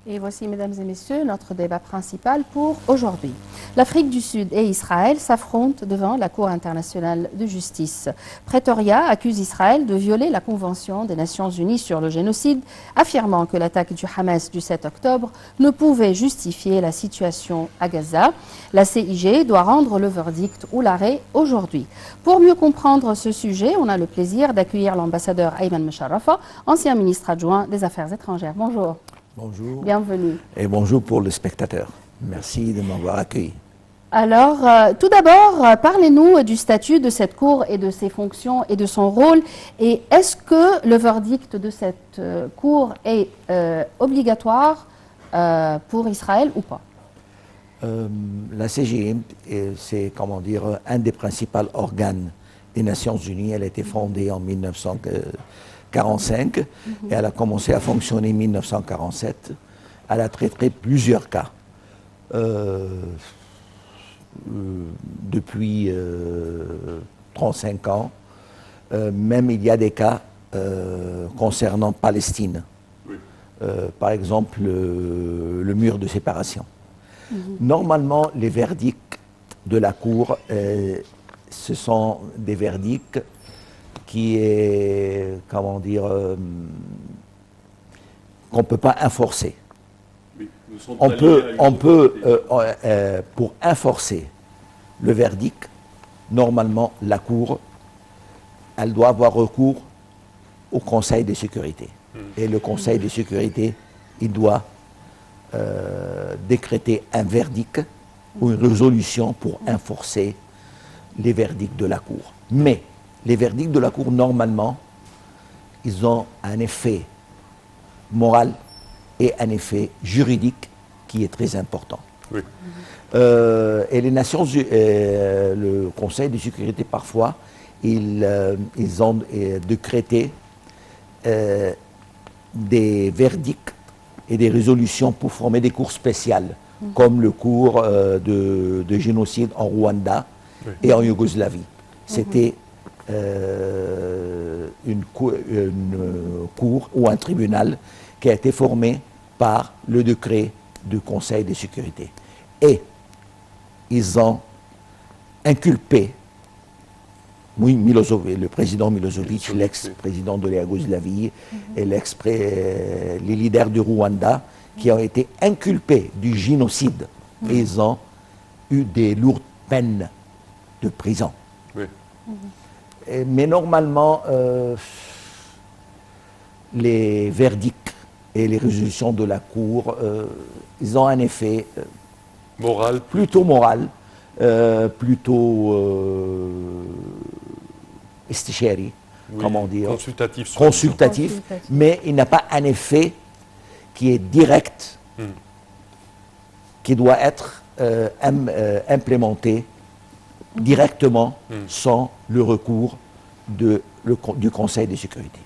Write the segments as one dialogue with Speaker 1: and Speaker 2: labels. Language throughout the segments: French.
Speaker 1: Et voici, mesdames et messieurs, notre débat principal pour aujourd'hui. L'Afrique du Sud et Israël s'affrontent devant la Cour internationale de justice. Pretoria accuse Israël de violer la Convention des Nations Unies sur le génocide, affirmant que l'attaque du Hamas du 7 octobre ne pouvait justifier la situation à Gaza. La CIG doit rendre le verdict ou l'arrêt aujourd'hui. Pour mieux comprendre ce sujet, on a le plaisir d'accueillir l'ambassadeur Ayman Mesharafa, ancien ministre adjoint des Affaires étrangères. Bonjour.
Speaker 2: Bonjour.
Speaker 1: Bienvenue.
Speaker 2: Et bonjour pour le spectateur. Merci de m'avoir accueilli.
Speaker 1: Alors, tout d'abord, parlez-nous du statut de cette Cour et de ses fonctions et de son rôle. Et est-ce que le verdict de cette Cour est obligatoire pour Israël ou pas?
Speaker 2: La CGM, c'est comment dire, un des principaux organes des Nations Unies. Elle a été fondée en 1945 et elle a commencé à fonctionner en 1947. Elle a traité plusieurs cas. Depuis 35 ans, même il y a des cas concernant Palestine. Oui. Par exemple, le mur de séparation. Normalement, les verdicts de la Cour, ce sont des verdicts qui est, comment dire, qu'on ne peut pas enforcer. Oui, pour enforcer le verdict, normalement, la Cour, elle doit avoir recours au Conseil de sécurité. Et le Conseil de sécurité, il doit décréter un verdict ou une résolution pour enforcer les verdicts de la Cour. Mais les verdicts de la Cour, normalement, ils ont un effet moral et un effet juridique qui est très important. Oui. Et les Nations, le Conseil de sécurité, parfois, ils ont décrété des verdicts et des résolutions pour former des cours spéciales, comme le cours de génocide en Rwanda et en Yougoslavie. C'était une cour ou un tribunal qui a été formé par le décret du Conseil de sécurité. Et ils ont inculpé le président Milosevic, l'ex-président de la Yougoslavie et les leaders du Rwanda qui ont été inculpés du génocide. Et ils ont eu des lourdes peines de prison. Oui. Mais normalement, les verdicts et les résolutions de la Cour, ils ont un effet
Speaker 3: moral,
Speaker 2: plutôt moral, plutôt istichéri, oui, comment dire, consultatif, mais il n'a pas un effet qui est direct, qui doit être implémenté directement sans le recours du Conseil de sécurité.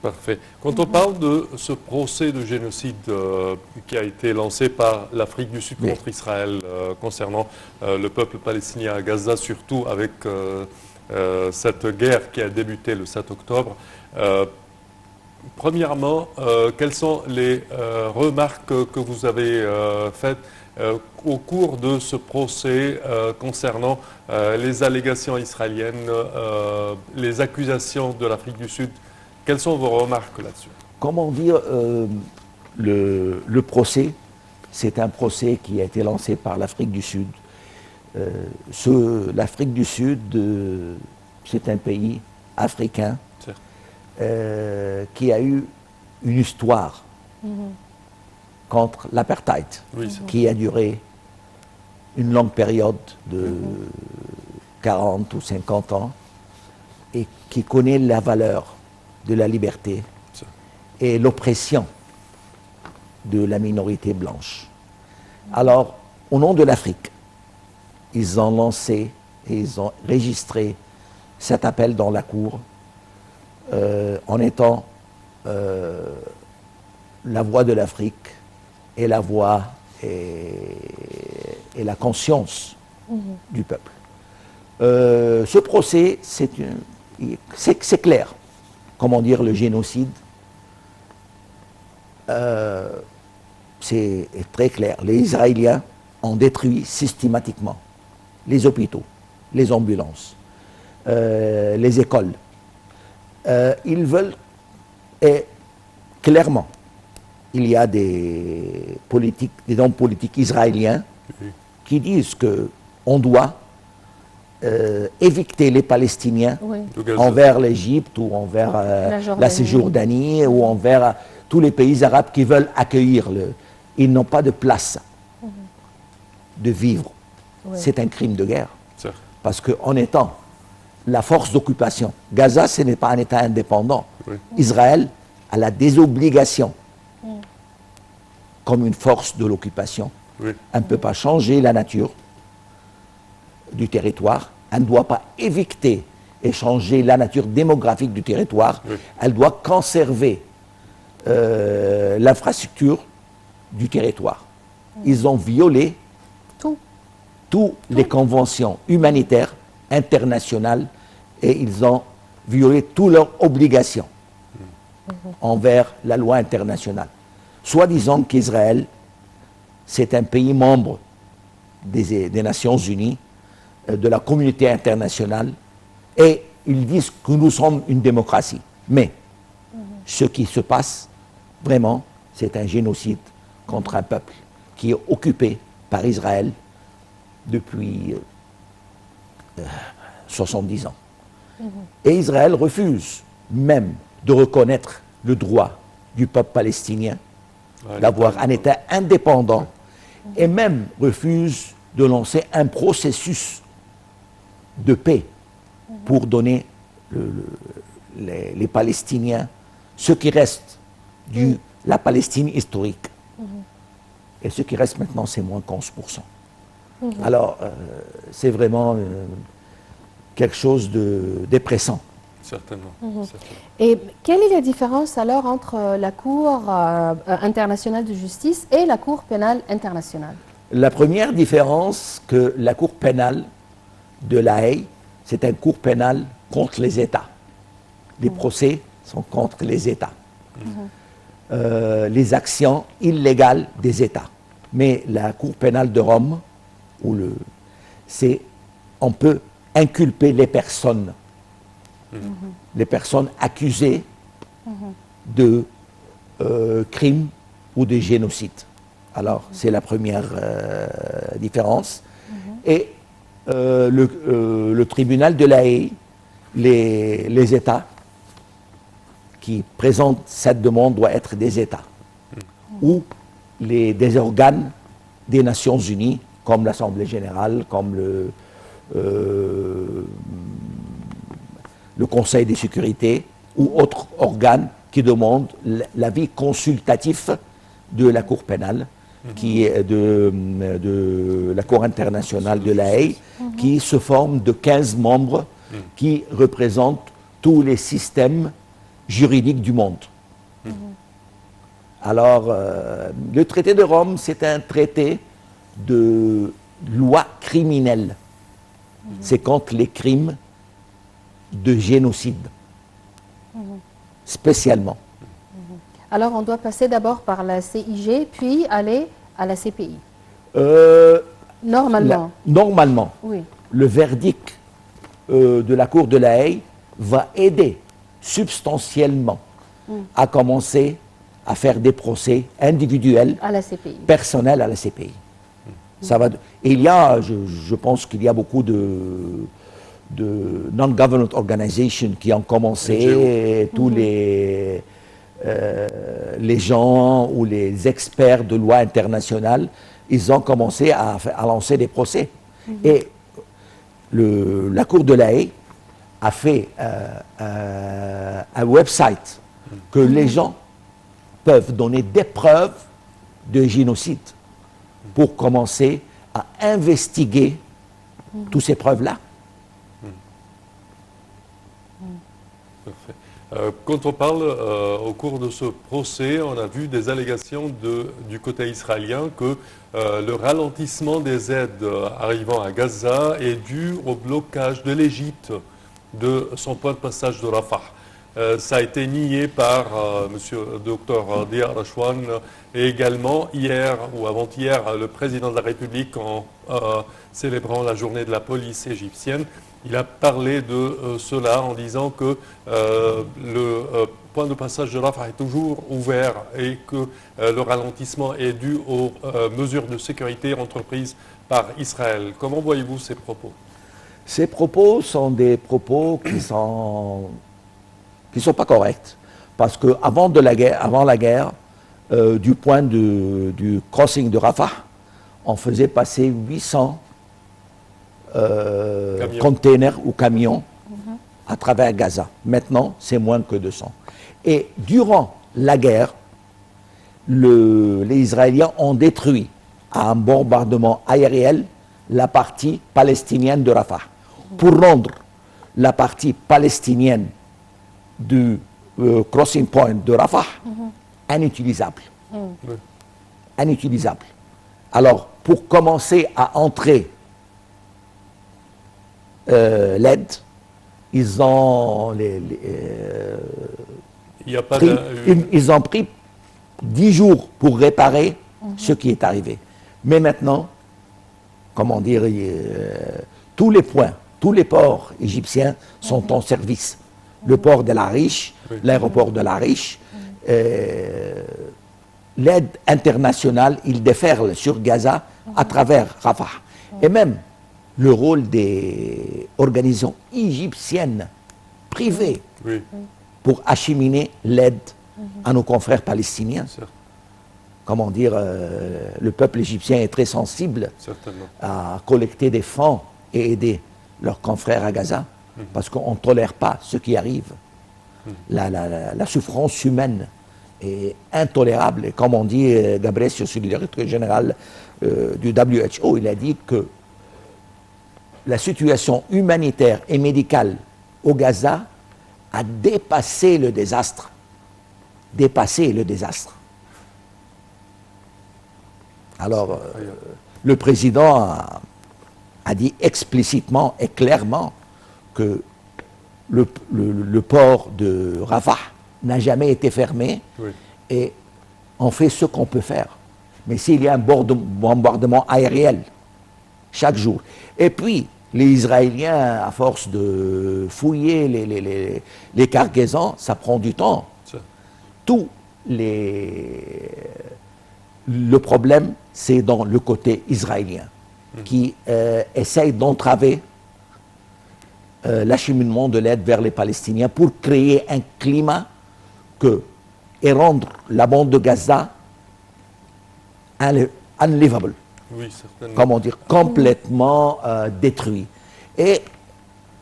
Speaker 3: Parfait. Quand on parle de ce procès de génocide qui a été lancé par l'Afrique du Sud contre Israël concernant le peuple palestinien à Gaza, surtout avec cette guerre qui a débuté le 7 octobre, premièrement, quelles sont les remarques que vous avez faites au cours de ce procès concernant les allégations israéliennes, les accusations de l'Afrique du Sud? Quelles sont vos remarques là-dessus?
Speaker 2: Comment dire, le procès, c'est un procès qui a été lancé par l'Afrique du Sud. L'Afrique du Sud, c'est un pays africain qui a eu une histoire contre l'apartheid, qui a duré une longue période de 40 ou 50 ans et qui connaît la valeur de la liberté et l'oppression de la minorité blanche. Alors, au nom de l'Afrique, ils ont lancé et ils ont registré cet appel dans la Cour en étant la voix de l'Afrique et la voix et la conscience du peuple. Ce procès, c'est clair. Comment dire, le génocide c'est très clair. Les Israéliens ont détruit systématiquement les hôpitaux, les ambulances, les écoles. Ils veulent, et clairement, il y a des hommes politiques israéliens qui disent qu'on doit évicter les Palestiniens envers l'Égypte ou envers la Cisjordanie ou envers tous les pays arabes qui veulent accueillir. Ils n'ont pas de place de vivre. C'est un crime de guerre. Parce qu'en étant la force d'occupation, Gaza, ce n'est pas un État indépendant. Israël a la désobligation comme une force de l'occupation. Elle ne peut pas changer la nature du territoire. Elle ne doit pas évicter et changer la nature démographique du territoire. Elle doit conserver l'infrastructure du territoire. Ils ont violé toutes les conventions humanitaires internationales et ils ont violé toutes leurs obligations envers la loi internationale. Soit disant qu'Israël, c'est un pays membre des Nations Unies, de la communauté internationale, et ils disent que nous sommes une démocratie. Mais ce qui se passe, vraiment, c'est un génocide contre un peuple qui est occupé par Israël depuis 70 ans. Et Israël refuse même de reconnaître le droit du peuple palestinien d'avoir un État indépendant et même refuse de lancer un processus de paix pour donner les Palestiniens ce qui reste de la Palestine historique. Et ce qui reste maintenant, c'est moins qu'11%. Alors, c'est vraiment quelque chose de dépressant.
Speaker 3: Certainement.
Speaker 1: Et quelle est la différence alors entre la Cour internationale de justice et la Cour pénale internationale?
Speaker 2: La première différence, que la Cour pénale de La Haye, c'est une cour pénale contre les États. Les procès sont contre les États. Les actions illégales des États. Mais la Cour pénale de Rome, on peut inculper les personnes accusées de crimes ou de génocide. Alors, c'est la première différence. Et le tribunal de La Haye, les États qui présentent cette demande doivent être des États ou des organes des Nations Unies, comme l'Assemblée générale, comme le Conseil de sécurité ou autres organes qui demandent l'avis consultatif de la Cour pénale, qui est de la Cour internationale de La Haye, qui se forme de 15 membres qui représentent tous les systèmes juridiques du monde. Alors, le traité de Rome, c'est un traité de loi criminelle. C'est contre les crimes de génocide, spécialement.
Speaker 1: Alors, on doit passer d'abord par la CIG, puis aller à la CPI. Normalement.
Speaker 2: Normalement,
Speaker 1: Oui.
Speaker 2: le verdict de la Cour de La Haye va aider substantiellement à commencer à faire des procès individuels,
Speaker 1: À la CPI.
Speaker 2: personnels à la CPI. Ça va. Et il y a, je pense qu'il y a beaucoup de non-government organizations qui ont commencé, et tous les gens ou les experts de loi internationale, ils ont commencé à lancer des procès. Et la Cour de La Haye a fait un website que les gens peuvent donner des preuves de génocide pour commencer à investiguer toutes ces preuves-là.
Speaker 3: Parfait. Quand on parle au cours de ce procès, on a vu des allégations du côté israélien que le ralentissement des aides arrivant à Gaza est dû au blocage de l'Égypte de son point de passage de Rafah. Ça a été nié par monsieur Dr Dia Rachwan et également hier ou avant-hier, le président de la République en célébrant la journée de la police égyptienne. Il a parlé de cela en disant que le point de passage de Rafah est toujours ouvert et que le ralentissement est dû aux mesures de sécurité entreprises par Israël. Comment voyez-vous ces propos?
Speaker 2: Ces propos sont des propos qui sont pas corrects. Parce qu'avant la guerre, du point du crossing de Rafah, on faisait passer 800 containers ou camions à travers Gaza. Maintenant, c'est moins que 200. Et durant la guerre, les Israéliens ont détruit à un bombardement aérien la partie palestinienne de Rafah pour rendre la partie palestinienne du crossing point de Rafah inutilisable. Inutilisable. Alors, pour commencer à entrer l'aide, ils ont ils ont pris 10 jours pour réparer ce qui est arrivé. Mais maintenant, comment dire, tous les points, tous les ports égyptiens sont en service. Le port de l'Arish, l'aéroport de l'Arish, l'aide internationale, il déferle sur Gaza à travers Rafah. Et même le rôle des organisations égyptiennes privées pour acheminer l'aide à nos confrères palestiniens. Comment dire, le peuple égyptien est très sensible à collecter des fonds et aider leurs confrères à Gaza, parce qu'on ne tolère pas ce qui arrive. La souffrance humaine est intolérable. Et comme on dit, Gabriel, le directeur général du WHO, il a dit que la situation humanitaire et médicale au Gaza a dépassé le désastre. Dépassé le désastre. Alors, le président a dit explicitement et clairement que le port de Rafah n'a jamais été fermé et on fait ce qu'on peut faire. Mais s'il y a un bombardement aérien chaque jour, et puis les Israéliens, à force de fouiller les cargaisons, ça prend du temps. Le problème, c'est dans le côté israélien, qui essaye d'entraver l'acheminement de l'aide vers les Palestiniens pour créer un climat et rendre la bande de Gaza unlivable. Comment dire, complètement détruit. Et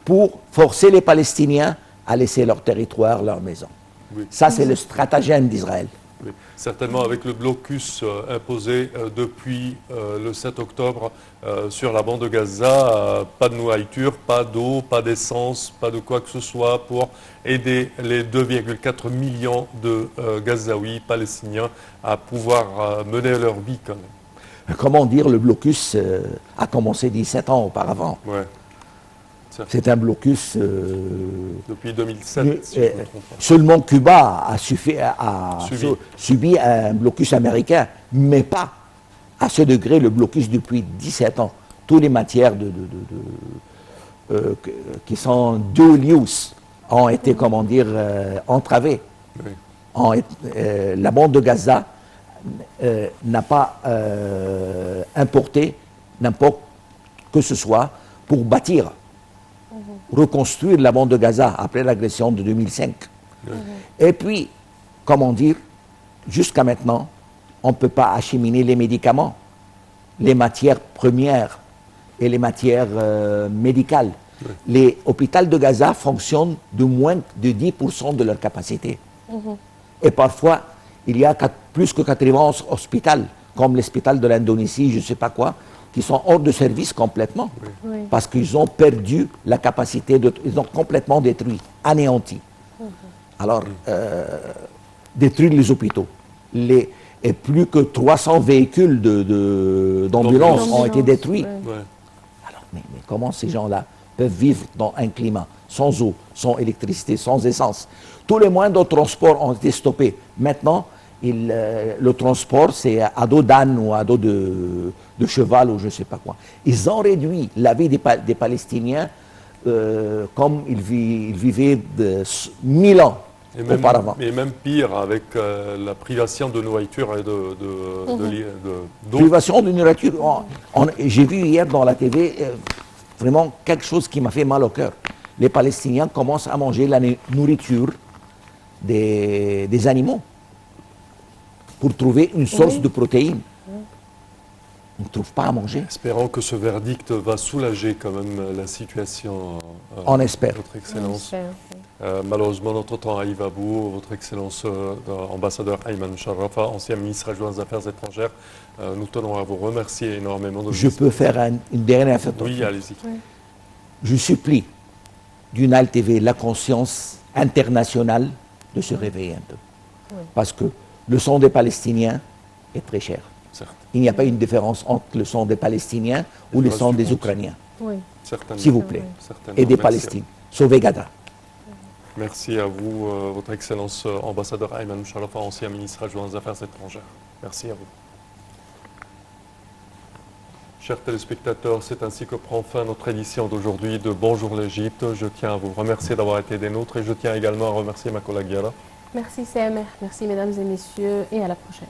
Speaker 2: pour forcer les Palestiniens à laisser leur territoire, leur maison. Ça, c'est le stratagème d'Israël.
Speaker 3: Oui. Certainement avec le blocus imposé depuis le 7 octobre sur la bande de Gaza, pas de nourriture, pas d'eau, pas d'essence, pas de quoi que ce soit pour aider les 2,4 millions de Gazaouis palestiniens à pouvoir mener leur vie quand même.
Speaker 2: Comment dire, le blocus a commencé 17 ans auparavant. C'est un blocus...
Speaker 3: depuis 2007, si je me trompe pas.
Speaker 2: Seulement Cuba a subi un blocus américain, mais pas à ce degré le blocus depuis 17 ans. Toutes les matières qui sont dual use ont été, comment dire, entravées. La bande de Gaza n'a pas importé n'importe que ce soit pour bâtir, reconstruire la bande de Gaza après l'agression de 2005. Et puis, comment dire, jusqu'à maintenant, on ne peut pas acheminer les médicaments, les matières premières et les matières médicales. Les hôpitaux de Gaza fonctionnent de moins de 10% de leur capacité. Et parfois, il y a plus que 80 hôpitaux, comme l'hôpital de l'Indonésie, je ne sais pas quoi, qui sont hors de service complètement, parce qu'ils ont perdu la capacité, ils ont complètement détruit, anéanti. Alors, détruire les hôpitaux. Et plus que 300 véhicules d'ambulance ont été détruits. Alors, mais comment ces gens-là peuvent vivre dans un climat sans eau, sans électricité, sans essence. Tous les moyens de transport ont été stoppés. Maintenant, le transport, c'est à dos d'âne ou à dos de cheval ou je ne sais pas quoi. Ils ont réduit la vie des Palestiniens comme ils vivaient de 1000 ans auparavant.
Speaker 3: Et même pire, avec la privation de nourriture et d'eau.
Speaker 2: Privation de nourriture. J'ai vu hier dans la TV vraiment quelque chose qui m'a fait mal au cœur. Les Palestiniens commencent à manger la nourriture des animaux pour trouver une source de protéines. On ne trouve pas à manger.
Speaker 3: Espérons que ce verdict va soulager quand même la situation.
Speaker 2: On espère.
Speaker 3: Votre Excellence. Malheureusement, notre temps arrive à bout. Votre Excellence, ambassadeur Ayman Sharrafa, ancien ministre adjoint des Affaires étrangères, nous tenons à vous remercier énormément.
Speaker 2: Je peux faire une dernière affaire.
Speaker 3: Oui, allez-y.
Speaker 1: Oui.
Speaker 2: Je supplie d'Unal TV la conscience internationale de se réveiller un peu.
Speaker 1: Oui.
Speaker 2: Parce que le sang des Palestiniens est très cher.
Speaker 3: Certes.
Speaker 2: Il n'y a pas une différence entre le sang des Palestiniens ou le sang des Ukrainiens.
Speaker 1: Oui.
Speaker 3: Certainement.
Speaker 2: S'il vous plaît.
Speaker 3: Certainement.
Speaker 2: Et des
Speaker 3: Merci.
Speaker 2: Palestines. Sauvez Gaza.
Speaker 3: Merci à vous, Votre Excellence, ambassadeur Ayman Sharrafa, ancien ministre adjoint des Affaires étrangères. Merci à vous. Chers téléspectateurs, c'est ainsi que prend fin notre édition d'aujourd'hui de Bonjour l'Égypte. Je tiens à vous remercier d'avoir été des nôtres et je tiens également à remercier ma collègue Yara.
Speaker 1: Merci CMR, merci mesdames et messieurs et à la prochaine.